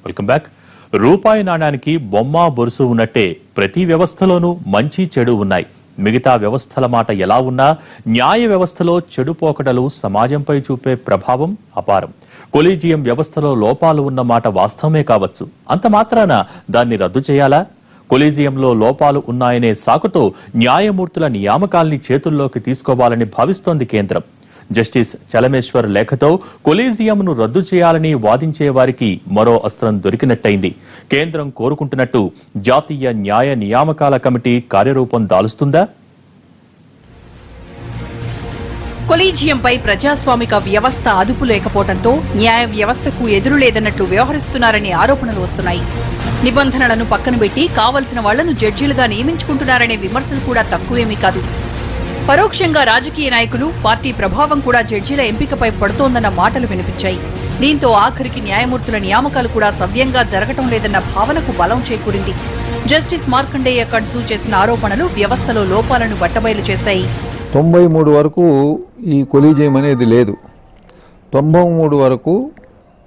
Welcome back. రూపాయి నాణానికి బొమ్మ బొరుసు ఉన్నట్టే ప్రతి వ్యవస్థలోనూ మంచి చెడు ఉన్నాయి. మిగతా వ్యవస్థల మాట ఎలా ఉన్నా న్యాయ వ్యవస్థలో చెడు పోకడలు సమాజంపై చూపే ప్రభావం అపారం. కొలీజియం వ్యవస్థలో లోపాలు ఉన్న మాట వాస్తవమే కావచ్చు, అంత మాత్రాన దాన్ని రద్దు చేయాలా? కొలీజియంలో లోపాలు ఉన్నాయనే సాకుతో న్యాయమూర్తుల నియామకాల్ని చేతుల్లోకి తీసుకోవాలని భావిస్తోంది కేంద్రం. జస్టిస్ చలమేశ్వర్ లేఖతో కొలీజియంను రద్దు చేయాలని వాదించే వారికి మరో అస్త్రం దొరికినట్టయింది. కేంద్రం కోరుకుంటున్నట్టు జాతీయ న్యాయ నియామకాల కమిటీ కార్యరూపం దాలుస్తుందా? కొలీజియంపై ప్రజాస్వామిక వ్యవస్థ అదుపు లేకపోవడంతో న్యాయ వ్యవస్థకు ఎదురులేదన్నట్లు వ్యవహరిస్తున్నారనే ఆరోపణలు వస్తున్నాయి. నిబంధనలను పక్కన పెట్టి కావలసిన వాళ్లను జడ్జీలుగా నియమించుకుంటున్నారనే విమర్శలు కూడా తక్కువేమీ కాదు. పరోక్షంగా రాజకీయ నాయకులు, పార్టీ ప్రభావం కూడా జడ్జీల ఎంపికపై పడుతోందన్న మాటలు వినిపించాయి. దీంతో ఆఖరికి న్యాయమూర్తుల నియామకాలు కూడా సవ్యంగా జరగటం లేదన్న భావనకు బలం చేకూరింది. జస్టిస్ మార్కండేయ కడ్జూ చేసిన ఆరోపణలు వ్యవస్థలో లోపాలను బట్టబయలు చేశాయి. 93 వరకు ఈ కొలీజియం అనేది లేదు. 93 వరకు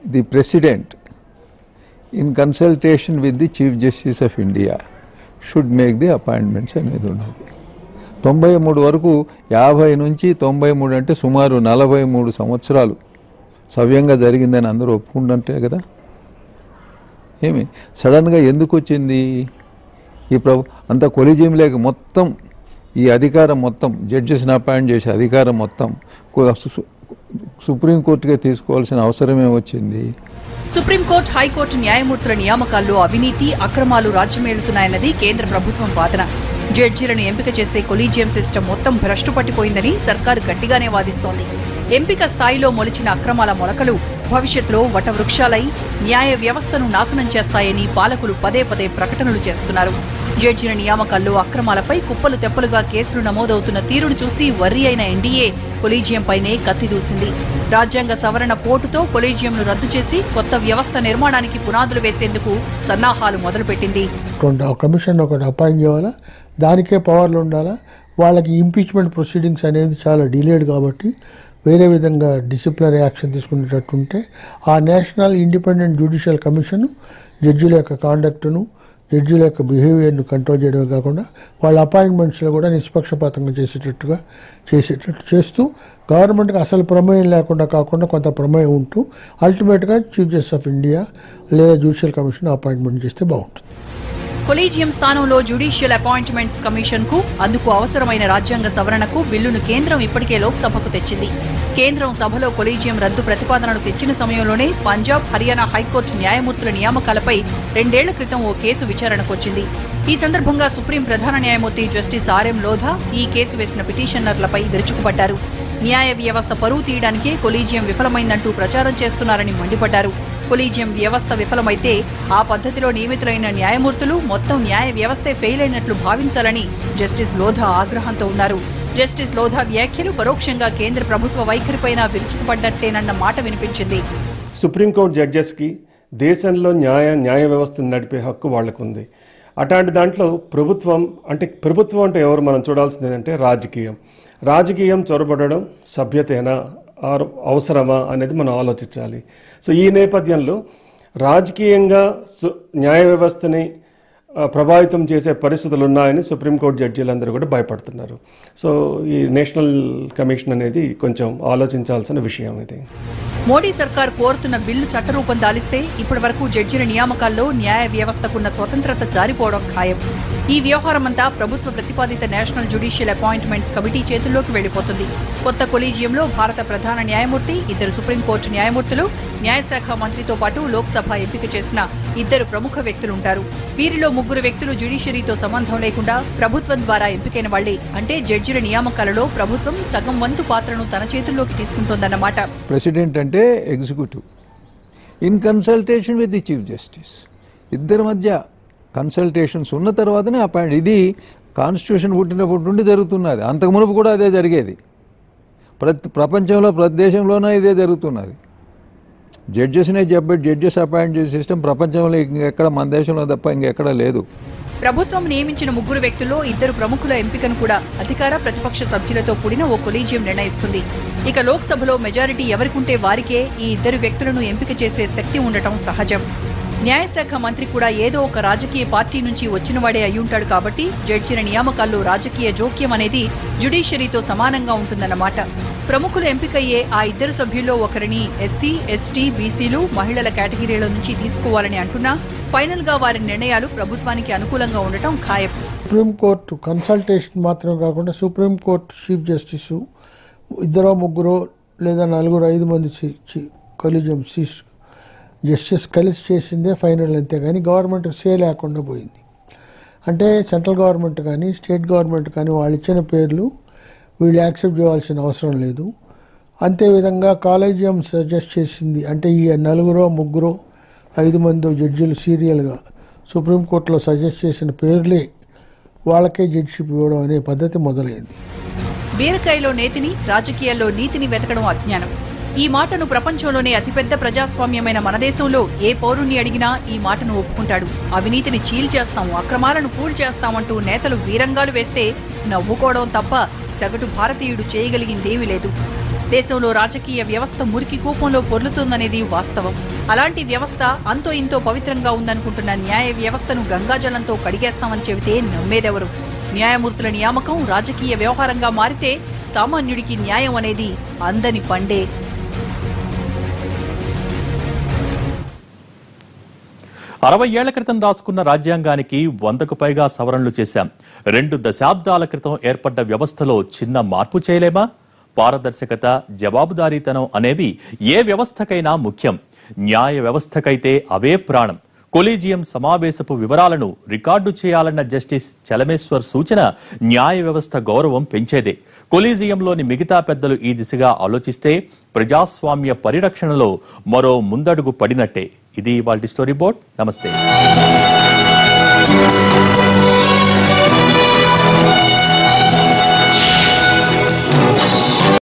the president in consultation with the chief justice of India should make the appointments అనేది ఉన్నది. 93 వరకు 50 నుంచి 93 అంటే సుమారు 43 సంవత్సరాలు సవ్యంగా జరిగిందని అందరూ ఒప్పుకుంటుంటే కదా. ఏమి సడన్గా ఎందుకు వచ్చింది ఈ అంత కొలీజియం లేక మొత్తం ఈ అధికారం మొత్తం జడ్జెస్ని అపాయింట్ చేసే అధికారం మొత్తం సుప్రీంకోర్టుకే తీసుకోవాల్సిన అవసరమే వచ్చింది. సుప్రీంకోర్టు, హైకోర్టు న్యాయమూర్తుల నియామకాల్లో అవినీతి, అక్రమాలు రాజ్యమేలుతున్నాయన్నది కేంద్ర ప్రభుత్వం వాదన. జడ్జీలను ఎంపిక చేసే కొలీజియం సిస్టమ్ మొత్తం భ్రష్టు పట్టిపోయిందని సర్కారు గట్టిగానే వాదిస్తోంది. ఎంపిక స్థాయిలో మొలిచిన అక్రమాల మొలకలు భవిష్యత్తులో వటవృక్షాలై న్యాయ వ్యవస్థను నాశనం చేస్తాయని పాలకులు పదే పదే ప్రకటనలు చేస్తున్నారు. జడ్జీల నియామకాల్లో అక్రమాలపై కుప్పలు తెప్పలుగా కేసులు నమోదవుతున్న తీరును చూసి వర్రీ అయిన ఎన్డీఏ కొలీజియంపైనే కత్తి దూసింది. రాజ్యాంగ సవరణ పోటుతో కొలీజియంను రద్దు చేసి కొత్త వ్యవస్థ నిర్మాణానికి పునాదులు వేసేందుకు సన్నాహాలు మొదలుపెట్టింది. కమిషన్ ఒకటి అపాయింట్ చేయాలా, దానికే పవర్లు ఉండాలా. వాళ్ళకి ఇంపీచ్మెంట్ ప్రొసీడింగ్స్ అనేది చాలా డిలేడ్ కాబట్టి వేరే విధంగా డిసిప్లినరీ యాక్షన్ తీసుకునేటట్టుంటే ఆ నేషనల్ ఇండిపెండెంట్ జ్యుడిషియల్ కమిషన్ జడ్జిల యొక్క కాండక్ట్ను, జడ్జిల యొక్క బిహేవియర్ను కంట్రోల్ చేయడమే కాకుండా వాళ్ళ అపాయింట్మెంట్స్లో కూడా నిష్పక్షపాతంగా చేసేటట్టు చేస్తూ గవర్నమెంట్కి అసలు ప్రమేయం లేకుండా కాకుండా కొంత ప్రమేయం ఉంటూ అల్టిమేట్గా చీఫ్ జస్టిస్ ఆఫ్ ఇండియా లేదా జ్యుడిషియల్ కమిషన్ అపాయింట్మెంట్ చేస్తే బాగుంటుంది. కొలీజియం స్థానంలో జ్యుడిషియల్ అపాయింట్మెంట్స్ కమిషన్ కు, అందుకు అవసరమైన రాజ్యాంగ సవరణకు బిల్లును కేంద్రం ఇప్పటికే లోక్సభకు తెచ్చింది. కేంద్రం సభలో కొలీజియం రద్దు ప్రతిపాదనలు తెచ్చిన సమయంలోనే పంజాబ్, హర్యానా హైకోర్టు న్యాయమూర్తుల నియామకాలపై 2 ఏళ్ల క్రితం ఓ కేసు విచారణకొచ్చింది. ఈ సందర్భంగా సుప్రీం ప్రధాన న్యాయమూర్తి జస్టిస్ ఆర్ఎం లోధా ఈ కేసు వేసిన పిటిషనర్లపై విరుచుకుపడ్డారు. న్యాయ వ్యవస్థ పరువు తీయడానికే కొలీజియం విఫలమైందంటూ ప్రచారం చేస్తున్నారని మండిపడ్డారు. కొలీజియం వ్యవస్థ విఫలమైతే ఆ పద్ధతిలో నియమితులైన న్యాయమూర్తులు మొత్తం న్యాయ వ్యవస్థే ఫెయిల్ అయినట్లు భావించాలని జస్టిస్ లోధా ఆగ్రహంతో ఉన్నారు. జస్టిస్ లోధా వ్యాఖ్యలు పరోక్షంగా కేంద్ర ప్రభుత్వ వైఖరిపైన విరుచుకుపడ్డట్టేనన్న మాట వినిపించింది. సుప్రీంకోర్టు జడ్జెస్కి దేశంలో న్యాయ వ్యవస్థను నడిపే హక్కు వాళ్లకుంది. అట్లాంటి దాంట్లో ప్రభుత్వం అంటే ఎవరు మనం చూడాల్సింది ఏంటంటే రాజకీయం చొరబడడం సభ్యతేనా, అవసరమా అనేది మనం ఆలోచించాలి. సో ఈ నేపథ్యంలో రాజకీయంగా న్యాయ వ్యవస్థని ప్రభావితం చేసే పరిస్థితులు ఉన్నాయని సుప్రీంకోర్టు జడ్జీలందరూ కూడా భయపడుతున్నారు. సో ఈ నేషనల్ కమిషన్ అనేది కొంచెం ఆలోచించాల్సిన విషయం ఇది. మోడీ సర్కార్ కోరుతున్న బిల్లు చట్టరూపం దాలిస్తే ఇప్పటి వరకు జడ్జీల నియామకాల్లో న్యాయ వ్యవస్థకున్న స్వతంత్రత జారిపోవడం ఖాయం. ఈ వ్యవహారమంతా ప్రభుత్వ ప్రతిపాదిత నేషనల్ జ్యుడిషియల్ అపాయింట్మెంట్స్ కమిటీ చేతుల్లోకి వెళ్లిపోతుంది. కొత్త కొలీజియంలో భారత ప్రధాన న్యాయమూర్తి, 2 సుప్రీంకోర్టు న్యాయమూర్తులు, న్యాయశాఖ మంత్రితో పాటు లోక్సభ ఎంపిక చేసిన 2 ప్రముఖ వ్యక్తులుంటారు. వీరిలో 3 వ్యక్తులు జ్యుడిషియరీతో సంబంధం లేకుండా ప్రభుత్వం ద్వారా ఎంపికైన వాళ్లే. అంటే జడ్జిల నియామకాలలో ప్రభుత్వం సగం వంతు పాత్రను తన చేతుల్లోకి తీసుకుంటోందన్నమాట. ప్రెసిడెంట్ అంటే executive in consultation with the chief justice, ఇద్దరి మధ్య కన్సల్టేషన్స్ ఉన్న తర్వాతనే అపాయింట్. ఇది కాన్స్టిట్యూషన్ పుట్టినప్పటి నుండి జరుగుతున్నది. అంతకు మునుపు కూడా అదే జరిగేది. ప్రపంచంలో ప్రతి దేశంలోనే ఇదే జరుగుతున్నది. జడ్జెస్ అపాయింట్ చేసే సిస్టమ్ ప్రపంచంలో ఇంకెక్కడ, మన దేశంలో తప్ప ఇంకెక్కడ లేదు. ప్రభుత్వం నియమించిన 3 వ్యక్తుల్లో 2 ప్రముఖుల ఎంపికను కూడా అధికార, ప్రతిపక్ష సభ్యులతో కూడిన ఓ కొలీజియం నిర్ణయిస్తుంది. ఇక లోక్సభలో మెజారిటీ ఎవరికుంటే వారికే ఈ 2 వ్యక్తులను ఎంపిక చేసే శక్తి ఉండటం సహజం. న్యాయశాఖ మంత్రి కూడా ఏదో ఒక రాజకీయ పార్టీ నుంచి వచ్చినవాడే అయ్యుంటాడు కాబట్టి జడ్జిల నియామకాల్లో రాజకీయ జోక్యం అనేది జ్యుడిషియరీతో సమానంగా ఉంటుందన్నమాట. ప్రముఖులు ఎంపికయ్యే ఆ ఇద్దరు సభ్యుల్లో ఒకరిని ఎస్సీ, ఎస్టీ, బీసీలు, మహిళల కేటగిరీల నుంచి తీసుకోవాలని అంటున్నా ఫైనల్ గా వారి నిర్ణయాలు ప్రభుత్వానికి అనుకూలంగా ఉండటం ఖాయం. సుప్రీంకోర్టు కన్సల్టేషన్ మాత్రం కాకుండా సుప్రీంకోర్టు చీఫ్ జస్టిస్ ఇద్దరో ముగ్గురో లేదా నలుగురు 5 మంది కొలీజియం జస్టిస్ కలిసి చేసిందే ఫైనల్, అంతే కానీ గవర్నమెంట్ సే లేకుండా పోయింది. అంటే సెంట్రల్ గవర్నమెంట్ కానీ స్టేట్ గవర్నమెంట్ కానీ వాళ్ళు ఇచ్చిన పేర్లు వీళ్ళు యాక్సెప్ట్ చేయాల్సిన అవసరం లేదు. అంతేవిధంగా కాలేజియం సజెస్ట్ చేసింది, అంటే ఈ నలుగురో ముగ్గురో 5 మంది జడ్జిలు సీరియల్గా సుప్రీంకోర్టులో సజెస్ట్ చేసిన పేర్లే వాళ్ళకే జడ్జిషిప్ ఇవ్వడం అనే పద్ధతి మొదలైంది. బీరకాయలో నేతిని, రాజకీయాల్లో నీతిని వెతకడం అజ్ఞానం. ఈ మాటను ప్రపంచంలోనే అతిపెద్ద ప్రజాస్వామ్యమైన మన దేశంలో ఏ పౌరుణ్ణి అడిగినా ఈ మాటను ఒప్పుకుంటాడు. అవినీతిని చీల్చేస్తాం, అక్రమాలను కూల్చేస్తామంటూ నేతలు వీరంగాలు వేస్తే నవ్వుకోవడం తప్ప సగటు భారతీయుడు చేయగలిగిందేమీ లేదు. దేశంలో రాజకీయ వ్యవస్థ మురికి కూపంలో పొర్లుతోందనేది వాస్తవం. అలాంటి వ్యవస్థ అంతో ఇంతో పవిత్రంగా ఉందనుకుంటున్న న్యాయ వ్యవస్థను గంగాజలంతో కడిగేస్తామని చెబితే నమ్మేదెవరు? న్యాయమూర్తుల నియామకం రాజకీయ వ్యవహారంగా మారితే సామాన్యుడికి న్యాయం అనేది అందని పండే. 60 ఏళ్ల క్రితం రాసుకున్న రాజ్యాంగానికి 100కు పైగా సవరణలు చేశాం. 2 దశాబ్దాల క్రితం ఏర్పడ్డ వ్యవస్థలో చిన్న మార్పు చేయలేమా? పారదర్శకత, జవాబుదారీతనం అనేవి ఏ వ్యవస్థకైనా ముఖ్యం. న్యాయ వ్యవస్థకైతే అవే ప్రాణం. కొలీజియం సమావేశపు వివరాలను రికార్డు చేయాలన్న జస్టిస్ చలమేశ్వర్ సూచన న్యాయ వ్యవస్థ గౌరవం పెంచేదే. కొలీజియంలోని మిగతా పెద్దలు ఈ దిశగా ఆలోచిస్తే ప్రజాస్వామ్య పరిరక్షణలో మరో ముందడుగు పడినట్టే. ఇది ఇవాల్టి స్టోరీ బోర్డ్. నమస్తే.